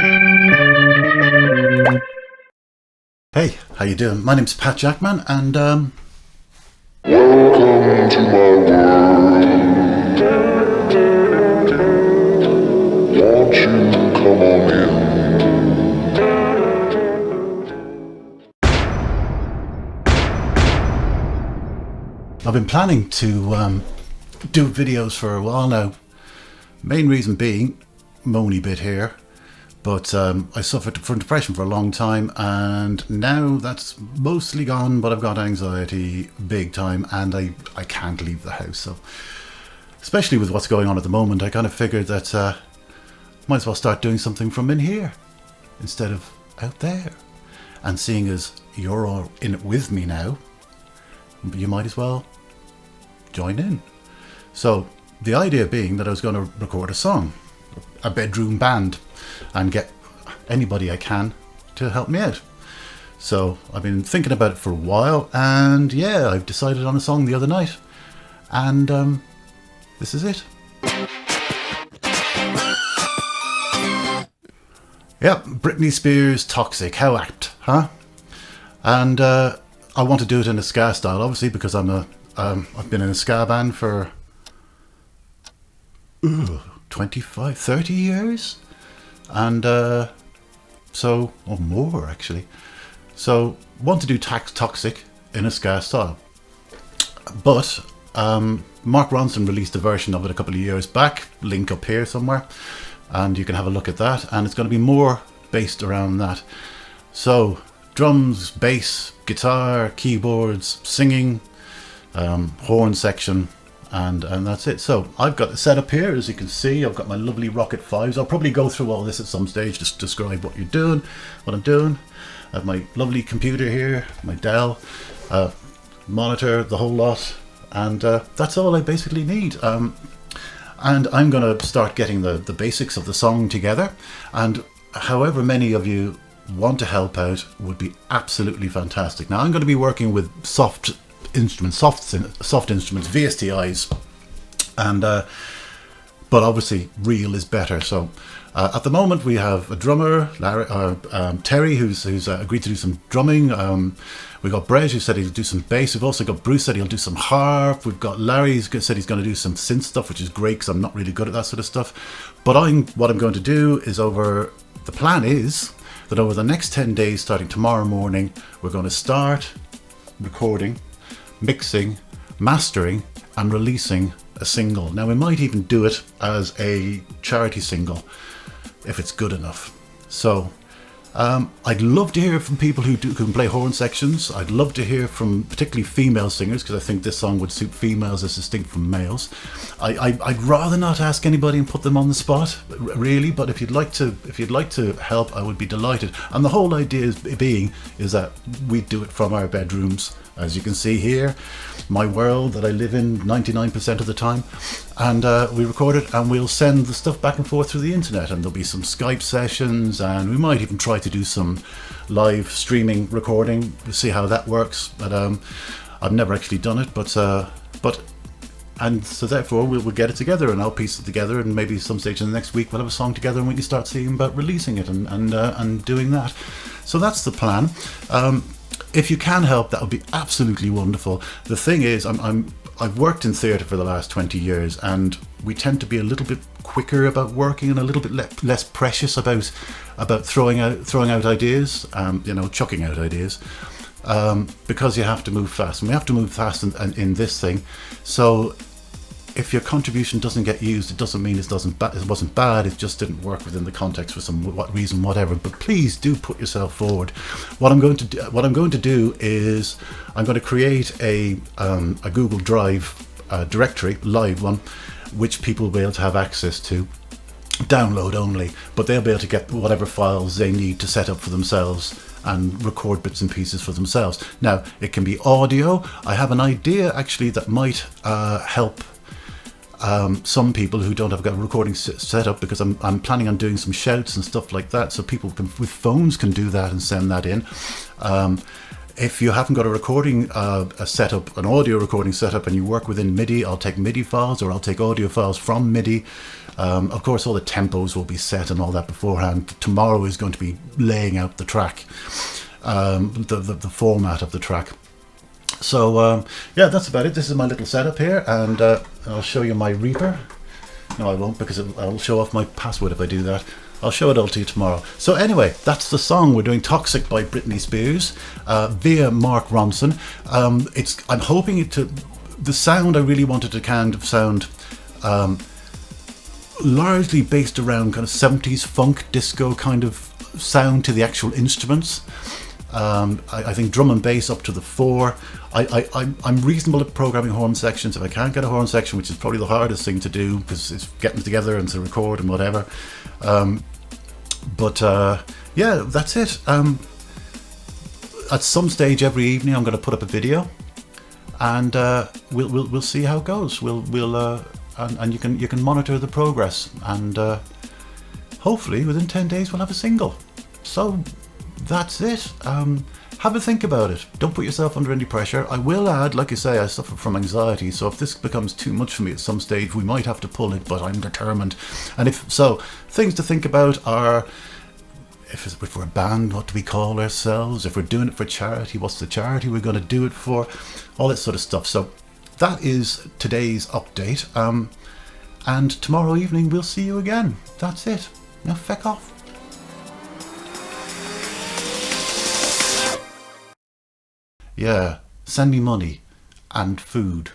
Hey, how you doing? My name's Pat Jackman, and Welcome to my world. Won't you come on in? I've been planning to do videos for a while now. Main reason being, moany bit here, but I suffered from depression for a long time, and now that's mostly gone, but I've got anxiety big time, and I can't leave the house. So, especially with what's going on at the moment, I kind of figured that might as well start doing something from in here instead of out there. And seeing as you're all in it with me now, you might as well join in. So the idea being that I was going to record a song, a bedroom band, and get anybody I can to help me out. So I've been thinking about it for a while, and yeah, I've decided on a song the other night, and this is it. Yep, Britney Spears' Toxic. How apt, huh? And I want to do it in a ska style, obviously, because I've been in a ska band for 25, 30 years, and so, or more actually. So, want to do Toxic in a ska style, but Mark Ronson released a version of it a couple of years back. Link up here somewhere, and you can have a look at that. And it's going to be more based around that. So, drums, bass, guitar, keyboards, singing, horn section, and that's it. So I've got the setup here, as you can see. I've got my lovely Rocket 5s. I'll probably go through all this at some stage, just describe what I'm doing. I have my lovely computer here, my Dell monitor, the whole lot, and that's all I basically need. And I'm going to start getting the basics of the song together, and however many of you want to help out would be absolutely fantastic. Now I'm going to be working with soft instruments, VSTIs, and but obviously real is better. So at the moment we have a drummer, Terry, who's agreed to do some drumming. We've got Brett, who said he'll do some bass. We've also got Bruce, said he'll do some harp. We've got Larry, who said he's going to do some synth stuff, which is great because I'm not really good at that sort of stuff. But what I'm going to do is the plan is that over the next 10 days, starting tomorrow morning, we're going to start recording, mixing, mastering, and releasing a single. Now we might even do it as a charity single if it's good enough. So I'd love to hear from people who can play horn sections. I'd love to hear from particularly female singers, because I think this song would suit females as distinct from males. I'd rather not ask anybody and put them on the spot, really. But if you'd like to help, I would be delighted. And the whole idea is that we do it from our bedrooms, as you can see here, my world that I live in 99% of the time, and we record it and we'll send the stuff back and forth through the internet, and there'll be some Skype sessions, and we might even try to do some live streaming recording to see how that works. But I've never actually done it, and so therefore we'll get it together, and I'll piece it together, and maybe some stage in the next week we'll have a song together and we can start seeing about releasing it and doing that. So that's the plan. If you can help, that would be absolutely wonderful. The thing is, I've worked in theatre for the last 20 years, and we tend to be a little bit quicker about working and a little bit less precious about throwing out ideas, chucking out ideas, because you have to move fast, and we have to move fast in this thing. So if your contribution doesn't get used, it doesn't mean it wasn't bad. It just didn't work within the context for some reason, whatever. But please do put yourself forward. What I'm going to do is I'm going to create a Google Drive directory, live one, which people will be able to have access to, download only. But they'll be able to get whatever files they need to set up for themselves and record bits and pieces for themselves. Now it can be audio. I have an idea actually that might help some people who don't have a recording set up, because I'm planning on doing some shouts and stuff like that, so people with phones can do that and send that in. If you haven't got a recording a setup, an audio recording setup, and you work within MIDI, I'll take MIDI files or I'll take audio files from MIDI. Of course, all the tempos will be set and all that beforehand. Tomorrow is going to be laying out the track, the format of the track. So yeah, that's about it. This is my little setup here, and I'll show you my Reaper. No, I won't, because I'll show off my password if I do that. I'll show it all to you tomorrow. So anyway, that's the song. We're doing Toxic by Britney Spears via Mark Ronson. I'm hoping the sound I really wanted to kind of sound largely based around kind of 70s funk disco kind of sound to the actual instruments. I think drum and bass up to the fore. I'm reasonable at programming horn sections. If I can't get a horn section, which is probably the hardest thing to do because it's getting together and to record and whatever. But yeah, that's it. At some stage every evening, I'm going to put up a video, and we'll see how it goes. And you can monitor the progress, and hopefully within 10 days we'll have a single. So that's it. Have a think about it. Don't put yourself under any pressure. I will add, like I say, I suffer from anxiety, so if this becomes too much for me at some stage, we might have to pull it, but I'm determined. And if so, things to think about are, if we're a band, what do we call ourselves? If we're doing it for charity, what's the charity we're going to do it for? All that sort of stuff. So that is today's update. And tomorrow evening we'll see you again. That's it. Now feck off. Yeah, send me money and food.